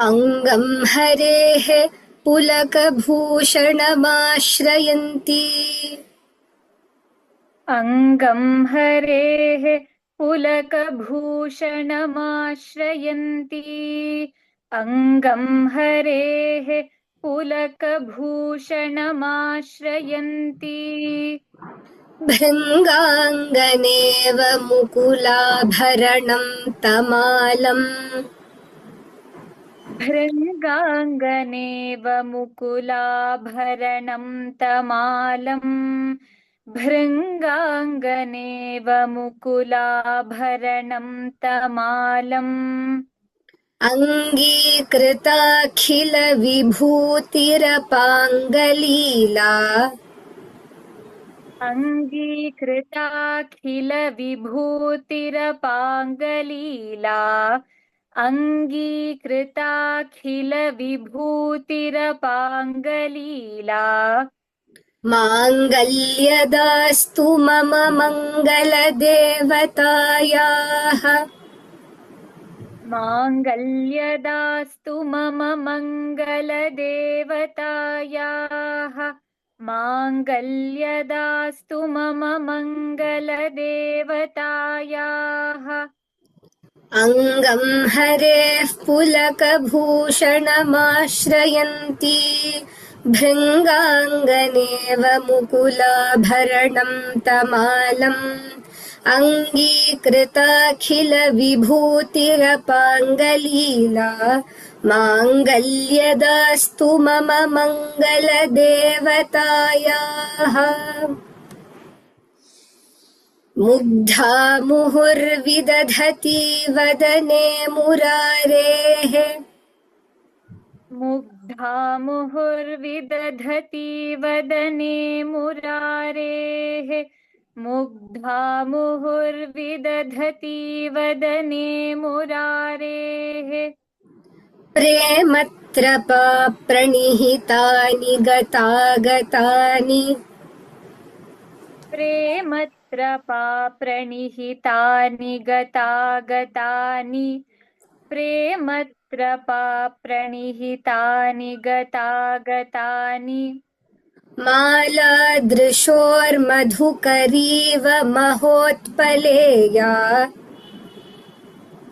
अंगं हरेः पुलकभूषणमाश्रयन्ती अंगं हरेः पुलकभूषणमाश्रयन्ती अंगं हरेः पुलकभूषणमाश्रयन्ती भृङ्गाङ्गनेव मुकुलाभरणं तमालम् भृङ्गाङ्गनेव मुकुलाभरणं तमालम् भृङ्गाङ्गनेव मुकुलाभरणं तमालम् अङ्गीकृताखिलविभूतिरपाङ्गलीला अङ्गीकृताखिलविभूतिरपाङ्गलीला अङ्गीकृताखिलविभूतिरपाङ्गलीला माङ्गल्यदास्तु मम मङ्गलदेवतायाः माङ्गल्यदास्तु मम मङ्गलदेवतायाः माङ्गल्यदास्तु मम मङ्गलदेवतायाः अङ्गं हरेः पुलकभूषणमाश्रयन्ती भृङ्गाङ्गनेव मुकुलाभरणं तमालम् अङ्गीकृताखिलविभूतिरपाङ्गलीला माङ्गल्यदास्तु मम मङ्गलदेवतायाः मुग्धा मुहुर्विदधति वदने मुरारेः मुग्धा मुहुर्विदधति वदने मुरारेः मुग्धा मुहुर्विदधति वदने मुरारेः प्रेमत्रपा प्रणिहितानि गतागतानि प्रेमत्रपा प्रणिहितानि गतागतानि प्रेमत्रपा प्रणिहितानि गतागतानि मालादृशोर्मधुकरीव महोत्पलेया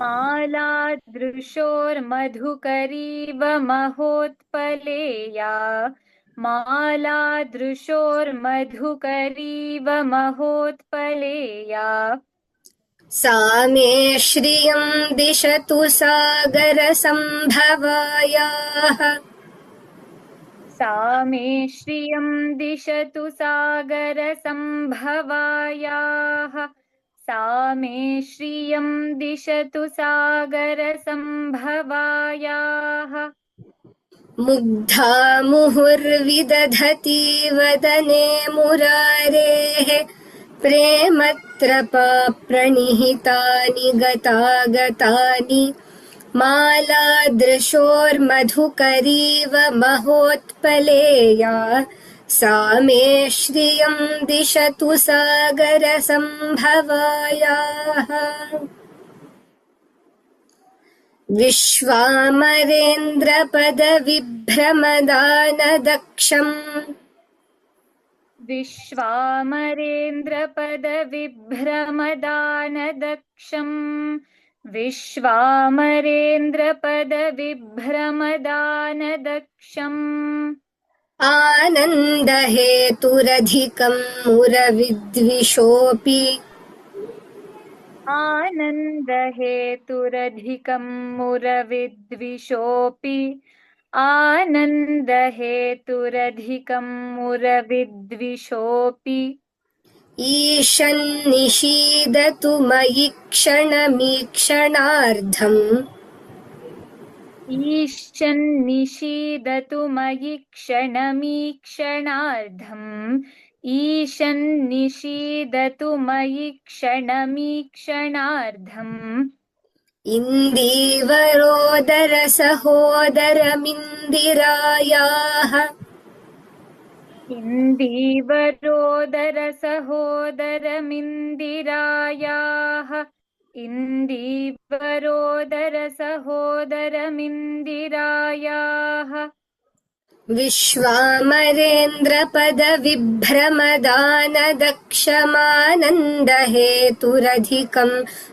मालादृशोर्मधुकरीव महोत्पलेया मालादृशोर्मधुकरीव महोत्पलेया सा मे श्रियं दिशतु सागरसम्भवायाः सा मे श्रियं दिशतु सागरसम्भवायाः सा मे श्रियं दिशतु सागरसम्भवायाः मुग्धा मुहुर्विदधति वदने मुरारेः प्रेमत्रपा प्रणिहितानि गतागतानि मालादृशोर्मधुकरीव महोत्पलेया सा मे श्रियं दिशतु सागरसम्भवायाः विश्वामरेन्द्रपदविभ्रमदानदक्षम् विश्वामरेन्द्रपदविभ्रमदानदक्षम् विश्वामरेन्द्रपदविभ्रमदानदक्षम् आनन्दहेतुरधिकं मुरविद्विषोऽपि आनन्दहेतुरधिकं मुरविद्विषोऽपि आनन्दहेतुरधिकं मुरविद्विषोऽपि ईशन्निषीदतु मयि क्षणमीक्षणार्धम् ईशन्निषीदतु मयि क्षणमीक्षणार्धम् ईशन्निषीदतु मयि क्षणमीक्षणार्धम् इन्दीवरोदरसहोदरमिन्दिरायाः इन्दीवरोदरसहोदरमिन्दिरायाः इन्दीवरोदरसहोदरमिन्दिरायाः विश्वामरेन्द्रपदविभ्रमदानदक्षमानन्दहेतुरधिकं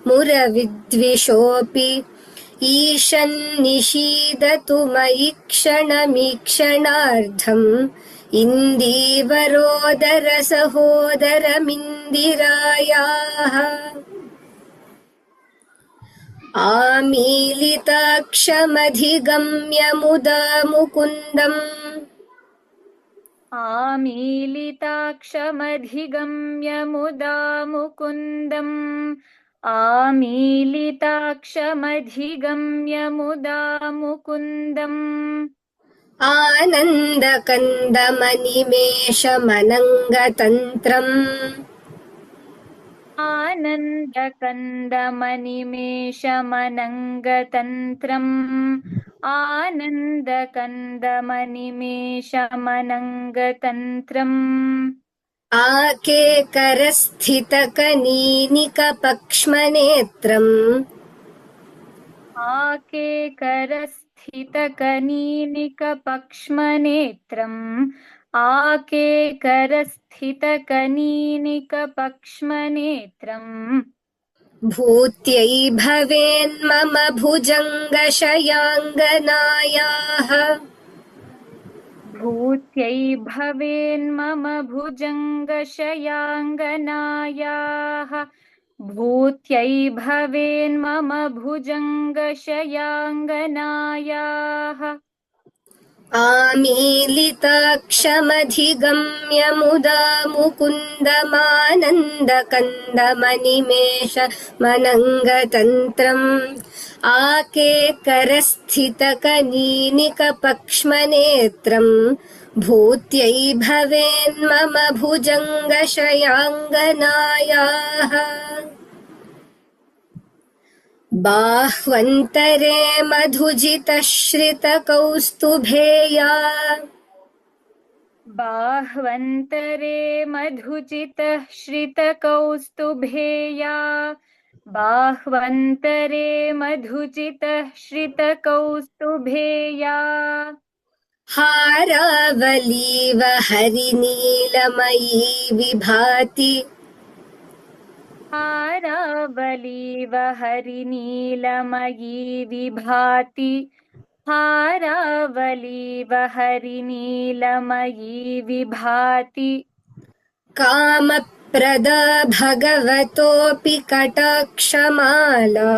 मुरविद्विषोऽपि ईशन्निषीदतु मयि क्षणमीक्षणार्धम् इन्दीवरोदरसहोदरमिन्दिरायाः आमीलिताक्षमधिगम्य मुदा मुकुन्दम् आमीलिताक्षमधिगम्य मुदा मुकुन्दम् आमीलिताक्षमधिगम्य मुदा मुकुन्दम् आनन्दकन्दमनिमेषमनङ्गतन्त्रम् आनन्दकन्दमनिमेषमनङ्गतन्त्रम् आनन्दकन्दमनिमेषमनङ्गतन्त्रम् आकेकरस्थितकनीनिकपक्ष्मनेत्रम् आकेकरस्थितकनीनिकपक्ष्मनेत्रम् आकेकरस्थितकनीनिकपक्ष्मनेत्रम् भूत्यै भवेन्मम भुजङ्गशयाङ्गनायाः भूत्यै भवेन्मम भुजङ्गशयाङ्गनायाः भूत्यै भवेन्मम भुजङ्गशयाङ्गनायाः आमीलिताक्षमधिगम्य मुदा मुकुन्दमानन्दकन्दमनिमेषमनङ्गतन्त्रम् आकेकरस्थितकनीनिकपक्ष्मनेत्रम् भूत्यै भवेन्मम भुजङ्गशयाङ्गनायाः बाह्वन्तरे मधुजितश्रितकौस्तुभेया बाह्वन्तरे मधुजितः श्रितकौस्तुभेया बाह्वन्तरे मधुजितः श्रितकौस्तुभेया हारावलीव हरिनीलमयी विभाति हारावलीव हरिनीलमयी विभाति हारावलीव हरिनीलमयी विभाति कामप्रदा भगवतोऽपि कटाक्षमाला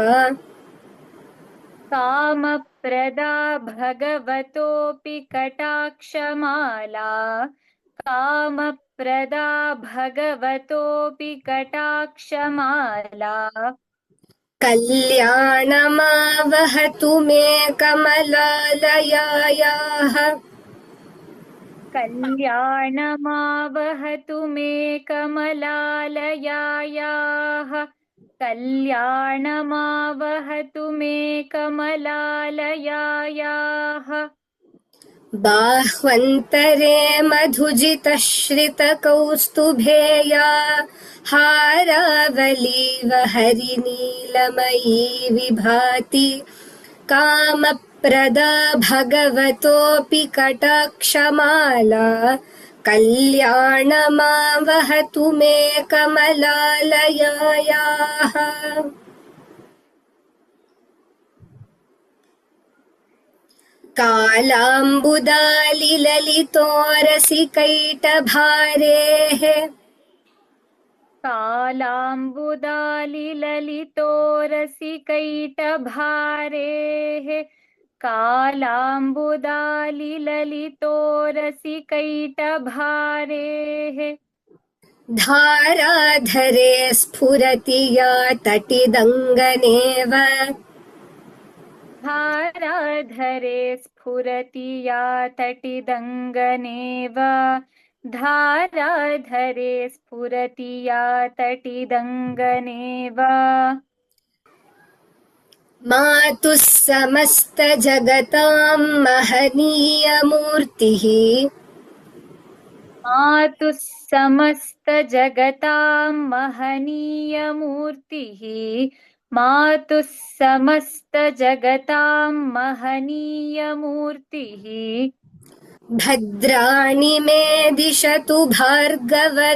कामप्रदा भगवतोऽपि कटाक्षमाला कामप्रदा भगवतोऽपि कटाक्षमाला कल्याणमावहतु मे कमलालयायाः कल्याणमावहतु मे कमलालयायाः कल्याणमावहतु मे कमलालयायाः बाह्वन्तरे मधुजितश्रितकौस्तुभेया हारावलीव हरिनीलमयी विभाति कामप्रदा भगवतोऽपि कटाक्षमाला कल्याणमावहतु मे कमलालयायाः कालाम्बुदालिललितोरसिकैटभारेः कालाम्बुदालिललितोरसिकैटभारेः कालाम्बुदालिललितोरसिकैटभारेः धाराधरे स्फुरति या तटिदङ्गनेव धाराधरे स्फुरति या तटिदङ्गनेव धाराधरे स्फुरति या तटिदङ्गनेव मातुः समस्तजगतां महनीयमूर्तिः मातुः समस्तजगतां महनीयमूर्तिः मातुः समस्तजगतां महनीयमूर्तिः भद्राणि मे दिशतु भार्गवनन्दनायाः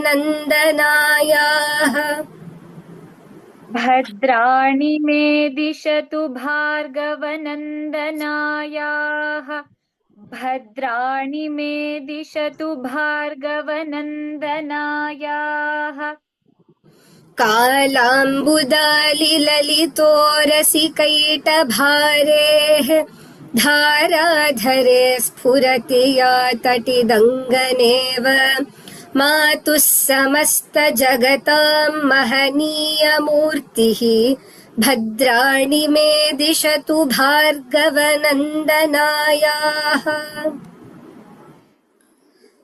भद्राणि मे दिशतु भार्गवनन्दनायाः भद्राणि मे दिशतु भार्गवनन्दनायाः कालाम्बुदालिललितोरसिकैटभारेः धाराधरे स्फुरति या तटिदङ्गनेव मातुः समस्तजगतां महनीयमूर्तिः भद्राणि मे दिशतु भार्गवनन्दनायाः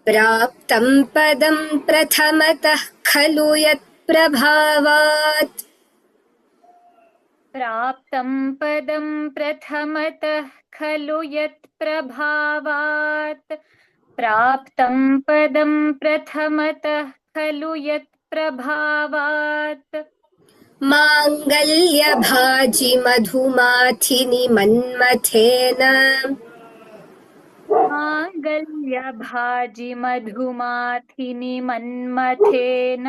प्राप्तं पदं प्रथमतः खलु यत्प्रभावात् प्राप्तं पदं प्रथमतः खलु यत्प्रभावात् प्राप्तं पदं प्रथमतः खलु यत्प्रभावात् माङ्गल्यभाजि मधुमाथिनि मन्मथेन माङ्गल्यभाजि मधुमाथिनि मन्मथेन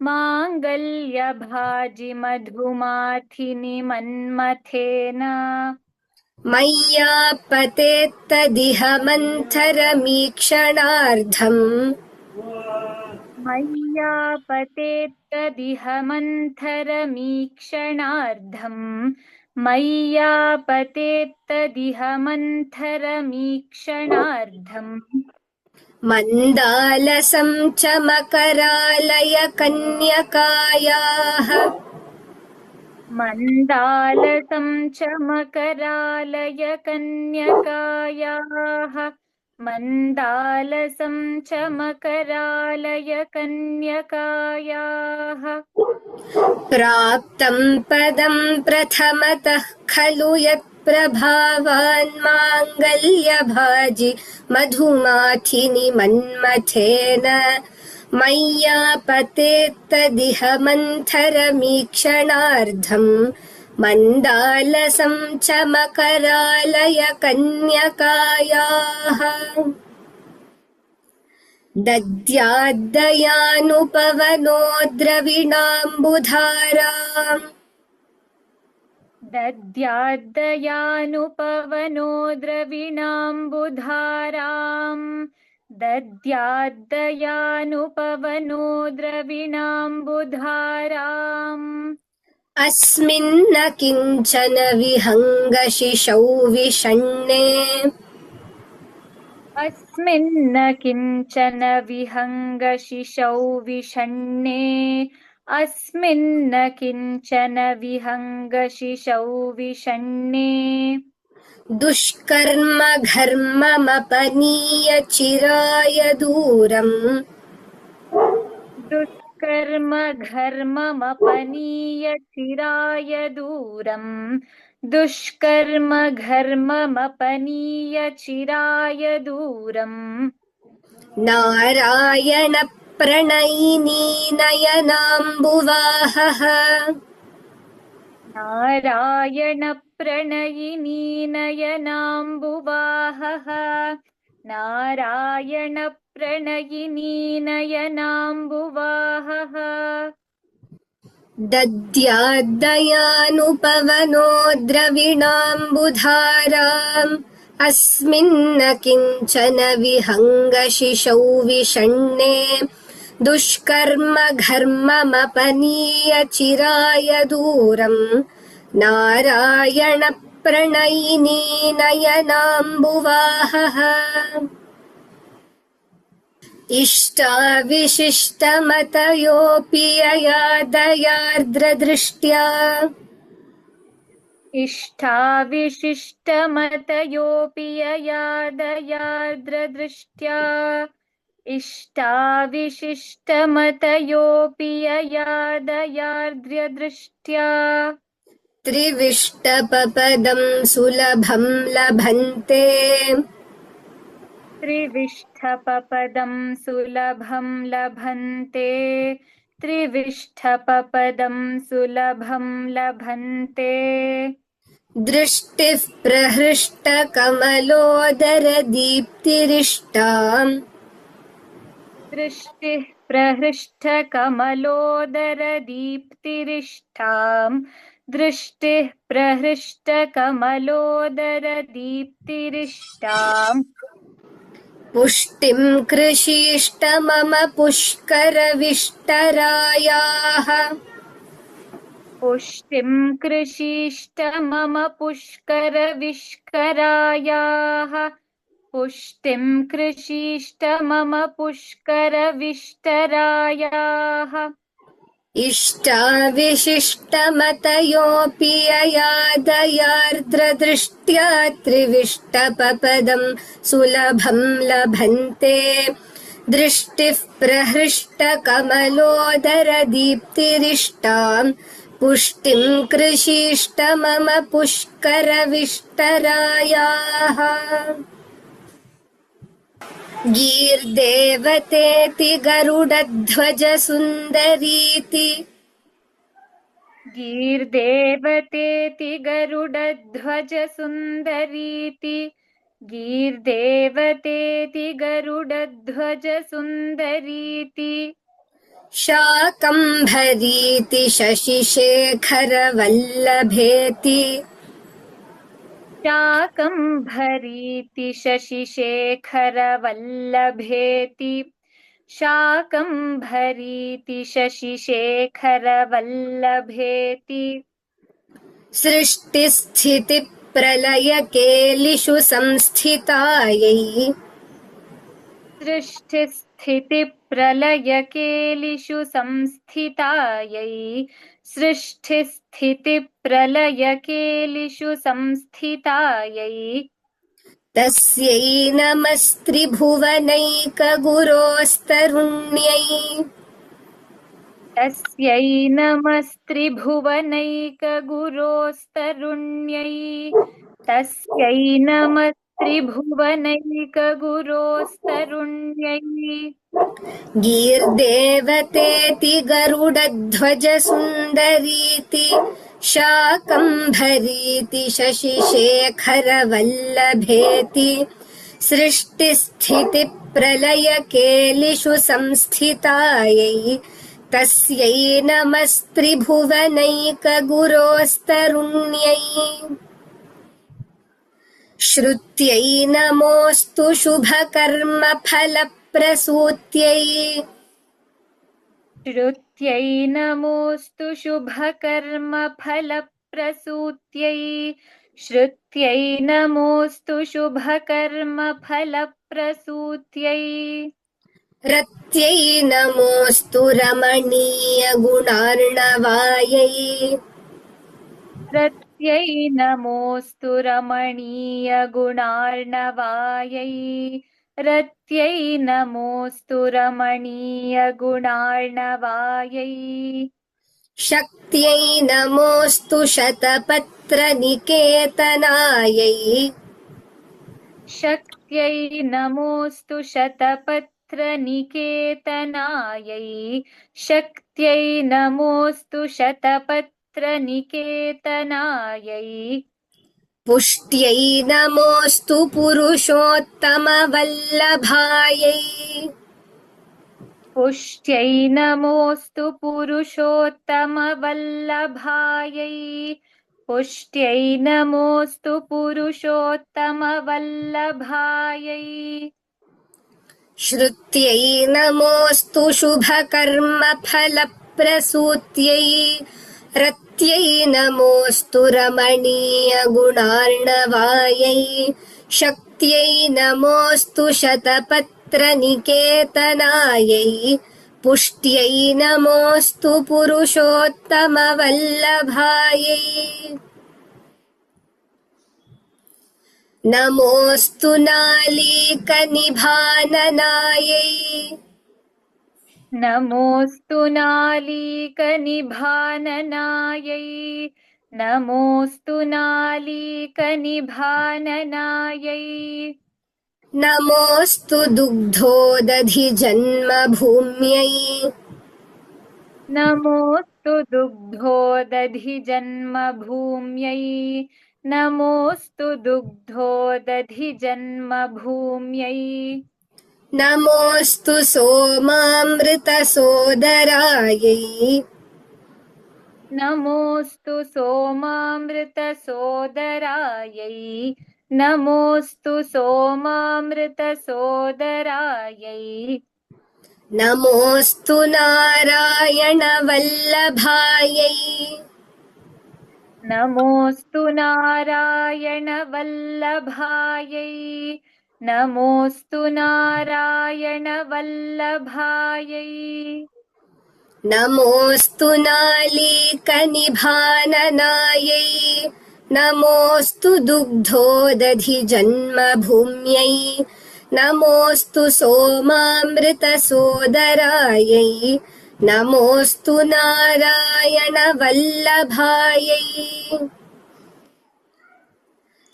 माङ्गल्यभाजि मधुमाथिनि मन्मथेन मय्यापतेत्तदिह मन्थरमीक्षणार्धम् मय्यापतेत्तदिह मन्थरमीक्षणार्धम् मय्यापतेत्तदिह मन्थरमीक्षणार्धम् मन्दालसं च मकरालय कन्यकायाः मन्दालसं च मकरालय कन्यकायाः मन्दालसं च मकरालय कन्यकायाः प्राप्तं पदं प्रथमतः खलु यत्प्रभावान् माङ्गल्यभाजि मधुमाथिनि मन्मथेन मय्यापतेत्तदिह मन्थरमीक्षणार्धम् मन्दालसं च मकरालय कन्यकायाः दद्याद्दयानुपवनो द्रविणाम्बुधाराम् दद्याद्दयानुपवनो द्रविणाम्बुधाराम् दद्याद्दयानुपवनो द्रविणाम्बुधाराम् अस्मिन्न किञ्चन विहङ्गशिशौ विषण्णे अस्मिन्न किञ्चन विहङ्गशिशौ विषण्णे अस्मिन्न किञ्चन विहङ्गशिशौ विषण्णे दुष्कर्म घर्ममपनीय चिराय दूरम् दुष्कर्म घर्ममपनीय चिराय दूरम् दुष्कर्म घर्ममपनीय चिराय दूरम् नारायण प्रणयिनी नयनाम्बुवाहः नारायण प्रणयिनी नयनाम्बुवाहः नारायण प्रणयिनी नयनाम्बुवाहः दद्याद्दयानुपवनो द्रविणाम्बुधाराम् अस्मिन्न किञ्चन विहङ्गशिशौ विषण्णे दुष्कर्म घर्ममपनीय चिराय दूरम् नारायण प्रणयिनी नयनाम्बुवाहः इष्टाविशिष्टमतयोऽपि यया दयार्द्रदृष्ट्या इष्टाविशिष्टमतयोऽपि यया दयार्द्रदृष्ट्या इष्टाविशिष्टमतयोऽपि यया दयार्द्रदृष्ट्या त्रिविष्टपपदं सुलभं लभन्ते त्रिविष्टपपदं सुलभं लभन्ते त्रिविष्ठपपदं सुलभं लभन्ते दृष्टिः प्रहृष्टकमलोदरदीप्तिरिष्टाम् दृष्टिः प्रहृष्टकमलोदरदीप्तिरिष्टाम् दृष्टिः प्रहृष्टकमलोदरदीप्तिरिष्टाम् पुष्टिं कृषीष्ट मम पुष्करविष्टरायाः पुष्टिं कृषीष्ट मम पुष्करविष्करायाः पुष्टिं कृषीष्ट मम पुष्करविष्टरायाः इष्टाविशिष्टमतयोऽपि ययादयार्द्रदृष्ट्या त्रिविष्टपपदं सुलभं लभन्ते दृष्टिः प्रहृष्टकमलोदरदीप्तिरिष्टाम् पुष्टिं कृषीष्ट मम पुष्करविष्टरायाः गीर्देवतेति गरुडध्वजसुन्दरीति गीर्देवतेति गरुडध्वजसुन्दरीति गीर्देवतेति गरुडध्वजसुन्दरीति शाकम्भरीति शशिशेखरवल्लभेति शाकम्भरीति शशिशेखरवल्लभेति शाकम्भरीति शशिशेखरवल्लभेति सृष्टिस्थितिप्रलयकेलिषु संस्थितायै सृष्टिस्थितिप्रलयकेलिषु संस्थितायै सृष्टिस्थितिप्रलयकेलिषु संस्थितायै तस्यै नमस्त्रिभुवनैकगुरोस्तरुण्यै तस्यै नमस्त्रिभुवनैकगुरोस्तरुण्यै तस्यै नमस्त्रिभुवनैकगुरोस्तरुण्यै गीर्देवतेति गरुडध्वजसुन्दरीति शाकम्भरीति शशिशेखरवल्लभेति सृष्टिस्थितिप्रलयकेलिषु संस्थितायै तस्यै नमस्त्रिभुवनैकगुरोस्तरुण्यै श्रुत्यै नमोऽस्तु शुभकर्मफलप्रसूत्यै श्रुत्यै नमोऽस्तु शुभकर्मफलप्रसूत्यै श्रुत्यै नमोऽस्तु शुभकर्मफलप्रसूत्यै रत्यै नमोऽस्तु रमणीयगुणार्णवायै रत्यै नमोऽस्तु रमणीयगुणार्णवायै रत्यै नमोऽस्तु रमणीयगुणार्णवायै शक्त्यै नमोऽस्तु शतपत्रनिकेतनायै शक्त्यै नमोऽस्तु शतपत्रनिकेतनायै शक्त्यै नमोऽस्तु शतपत्रनिकेतनायै पुष्ट्यै नमोऽस्तु पुरुषोत्तमवल्लभायै पुष्ट्यै नमोऽस्तु पुरुषोत्तमवल्लभायै पुष्ट्यै नमोऽस्तु पुरुषोत्तमवल्लभायै श्रुत्यै नमोऽस्तु शुभकर्मफलप्रसूत्यै रत्यै नमोऽस्तु रमणीयगुणार्णवायै शक्त्यै नमोऽस्तु शतपत्रनिकेतनायै पुष्ट्यै नमोऽस्तु पुरुषोत्तमवल्लभायै नमोऽस्तु नालीकनिभाननायै नमोऽस्तु नालीकनिभाननायै नमोऽस्तु नालीकनिभाननायै नमोऽस्तु दुग्धोदधिजन्मभूम्यै नमोऽस्तु दुग्धोदधिजन्मभूम्यै नमोऽस्तु दुग्धोदधिजन्मभूम्यै नमोऽस्तु सोमामृतसोदरायै नमोऽस्तु सोमामृतसोदरायै नमोऽस्तु सोमामृतसोदरायै नमोऽस्तु नारायणवल्लभायै नमोऽस्तु नारायणवल्लभायै नमोऽस्तु नारायणवल्लभायै नमोऽस्तु नालीकनिभाननायै नमोऽस्तु दुग्धोदधिजन्मभूम्यै नमोऽस्तु सोमामृतसोदरायै नमोऽस्तु नारायणवल्लभायै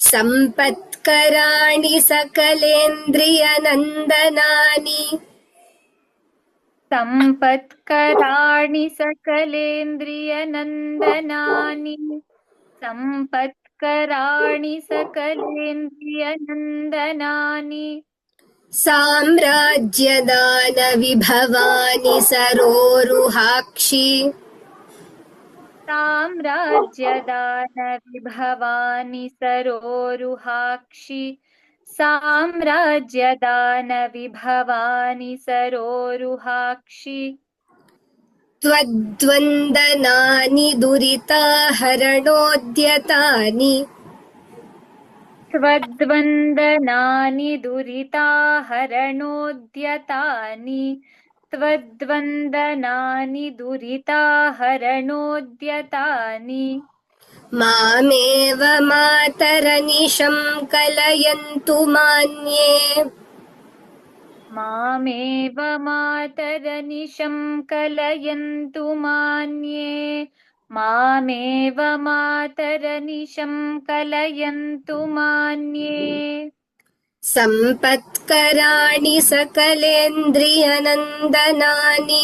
सम्पत्कराणि सकलेन्द्रियनन्दनानि सम्पत्कराणि सकलेन्द्रियनन्दनानि सम्पत्कराणि सकलेन्द्रियनन्दनानि साम्राज्यदानविभवानि सरोरुहाक्षि साम्राज्यदानविभवानि सरोरुहाक्षि साम्राज्यदानविभवानि सरोरुहाक्षि त्वद्वन्दनानि दुरिताहरणोद्यतानि त्वद्वन्दनानि दुरिताहरणोद्यतानि त्वद्वन्दनानि दुरिताहरणोद्यतानि मामेव मातरनिशं कलयन्तु मान्ये मामेव मातरनिशं कलयन्तु मान्ये मामेव मातरनिशं कलयन्तु मान्ये सम्पत्कराणि सकलेन्द्रियनन्दनानि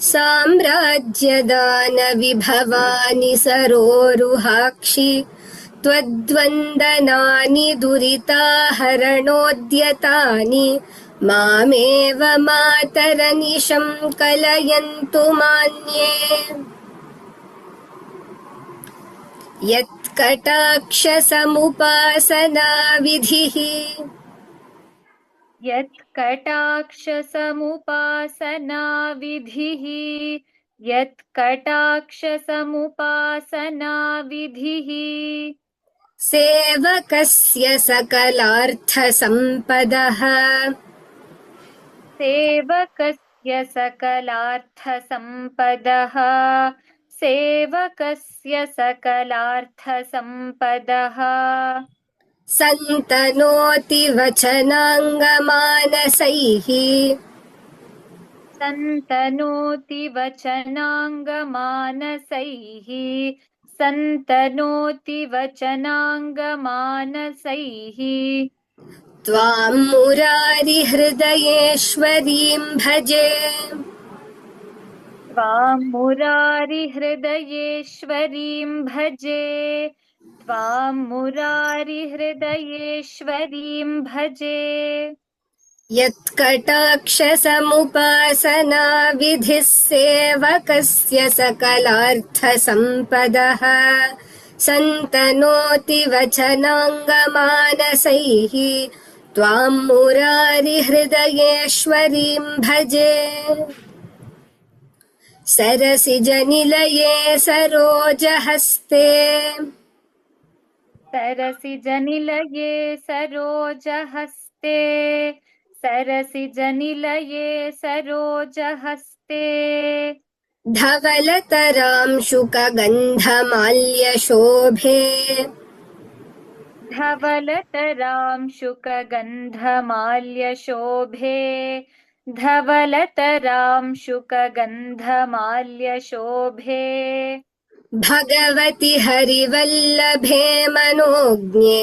साम्राज्यदानविभवानि सरोरुहाक्षि त्वद्वन्दनानि दुरिताहरणोद्यतानि मामेव मातरनिशं कलयन्तु मान्ये यत्कटाक्षसमुपासनाविधिः यत्कटाक्षसमुपासनाविधिः यत्कटाक्षसमुपासनाविधिः सेवकस्य सकलार्थसम्पदः सेवकस्य सकलार्थसम्पदः सेवकस्य सकलार्थसम्पदः सन्तनोति वचनाङ्गमानसैः सन्तनोति वचनाङ्गमानसैः सन्तनोति वचनाङ्गमानसैः त्वां मुरारिहृदयेश्वरीं भजे त्वां मुरारिहृदयेश्वरीं भजे त्वां मुरारिहृदयेश्वरीं भजे यत्कटाक्षसमुपासनाविधिः सेवकस्य सकलार्थसम्पदः सन्तनोति वचनाङ्गमानसैः त्वां मुरारिहृदयेश्वरीं भजे सरसिजनिलये सरोजहस्ते सरसिजनिलये सरोजहस्ते सरसिजनिलये सरोजहस्ते धवलतरां शुकगन्धमाल्यशोभे धवलतरां शुकगन्धमाल्यशोभे धवलतरां शुकगन्धमाल्यशोभे भगवति हरिवल्लभे मनोज्ञे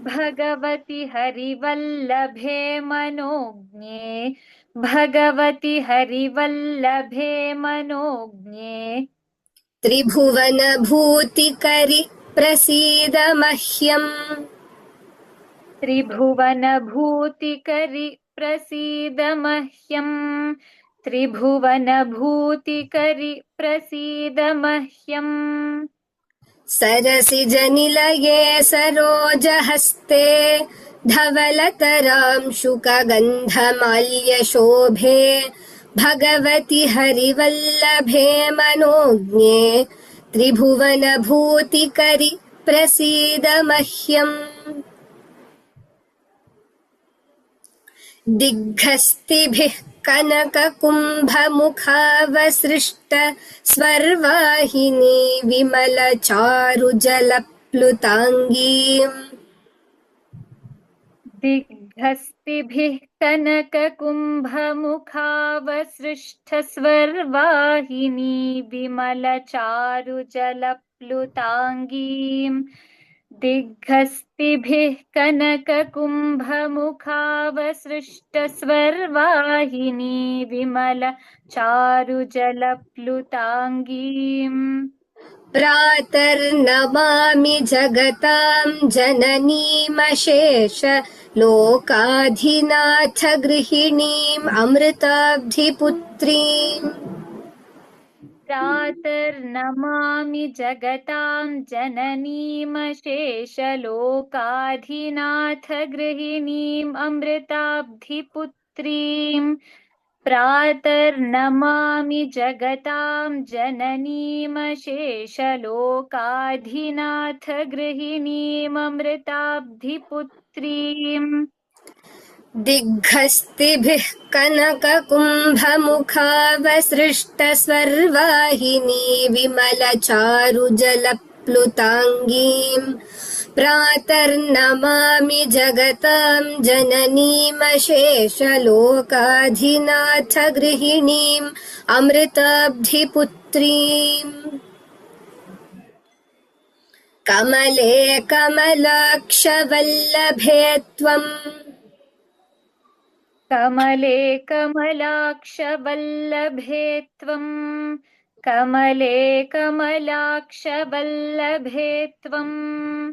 भगवति हरिवल्लभे मनोज्ञे भगवति हरिवल्लभे मनोज्ञे त्रिभुवनभूतिकरि प्रसीद मह्यम्। त्रिभुवनभूतिकरि प्रसीद मह्यम् त्रिभुवनभूतिकरि प्रसीद मह्यम् सरसिजनिलये सरोजहस्ते धवलतरांशुकगन्धमाल्यशोभे भगवति हरिवल्लभे मनोज्ञे त्रिभुवनभूतिकरि प्रसीद मह्यम्। दिग्हस्तिभिः कनककुम्भमुखावसृष्ट स्वर्वाहिनी विमलचारुजलप्लुताङ्गीम्। दिग्हस्तिभिः कनककुम्भमुखावसृष्टस्वर्वाहिनी विमलचारुजलप्लुताङ्गीम् दिग्हस्तिभिः कनककुम्भमुखावसृष्टस्वर्वाहिनी विमलचारुजलप्लुताङ्गीम् प्रातर्नमामि जगतां जननीमशेष लोकाधिनाथ गृहिणीम् अमृताब्धिपुत्रीम्। प्रातर्नमामि जगतां जननीमशेषलोकाधिनाथ गृहिणीम् अमृताब्धिपुत्रीम् प्रातर्नमामि जगतां जननीमशेषलोकाधिनाथ गृहिणीम् अमृताब्धिपुत्रीम् दिग्हस्तिभिः कनककुम्भमुखावसृष्टस्वर्वाहिनी विमलचारुजलप्लुताङ्गीम्। प्रातर्नमामि जगतां जननीमशेषलोकाधिनाथ गृहिणीम् अमृताब्धिपुत्रीम्। कमले कमलाक्षवल्लभे त्वम्। कमले कमलाक्षवल्लभे त्वम् कमले कमलाक्षवल्लभे त्वम्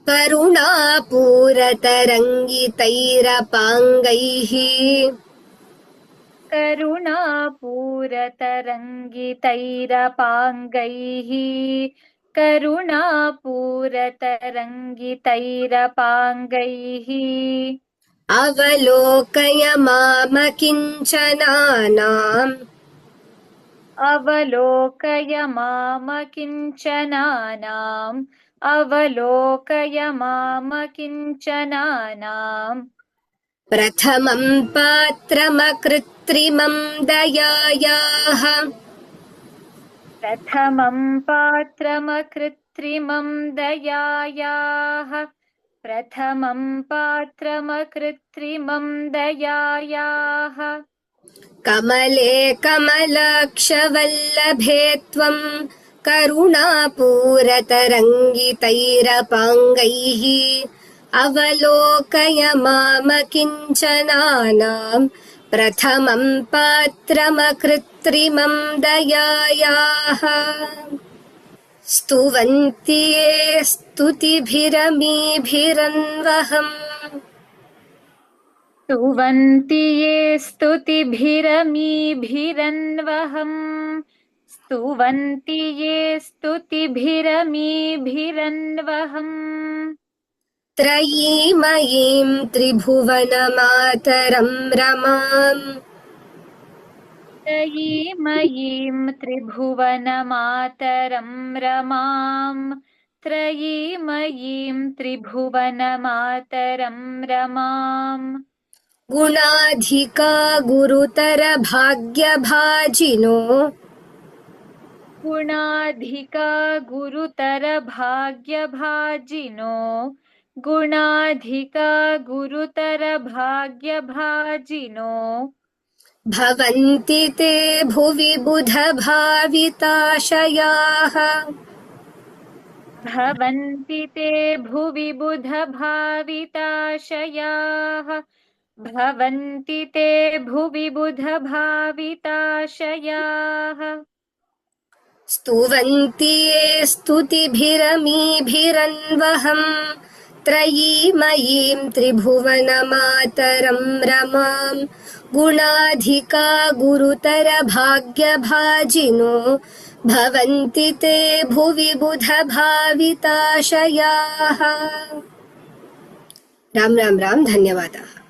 करुणापूरतरङ्गितैरपाङ्गैः करुणापूरतरङ्गितैरपाङ्गैः करुणापूरतरङ्गितैरपाङ्गैः अवलोकय मामकिञ्चनानाम्। अवलोकय मामकिञ्चनानाम् अवलोकय मामकिञ्चनानाम् प्रथमं पात्रमकृत्रिमं दयायाः। प्रथमं पात्रमकृत्रिमं दयायाः प्रथमं पात्रमकृत्रिमं दयायाः कमले कमलाक्षवल्लभे त्वं करुणापूरतरङ्गितैरपाङ्गैः। अवलोकय मामकिञ्चनानाम् प्रथमं पात्रमकृत्रिमं दयायाः। स्तुवन्ति ये स्तुतिभिरमीभिरन्वहम्। स्तुवन्ति ये स्तुतिभिरमीभिरन्वहम् स्तुवन्ति ये स्तुतिभिरमीभिरन्वहम् त्रयीमयीं त्रिभुवनमातरं रमाम्। त्रयीमयीं त्रिभुवनमातरं रमाम् त्रयीमयीं त्रिभुवनमातरं रमाम् गुणाधिका गुरुतरभाग्यभाजिनो। गुणाधिका गुरुतरभाग्यभाजिनो गुणाधिका गुरुतरभाग्यभाजिनो भवन्ति ते भुवि बुधभाविताशयाः। भवन्ति ते भुवि बुधभाविताशयाः भवन्ति ते भुवि बुधभाविताशयाः स्तुवन्ति ये स्तुतिभिरमीभिरन्वहम् त्रयीमयीम् त्रिभुवनमातरम् रमाम् गुणाधिका गुरुतरभाग्यभाजिनो भवन्ति ते भुवि बुधभाविताशयाः। राम राम राम, धन्यवादः।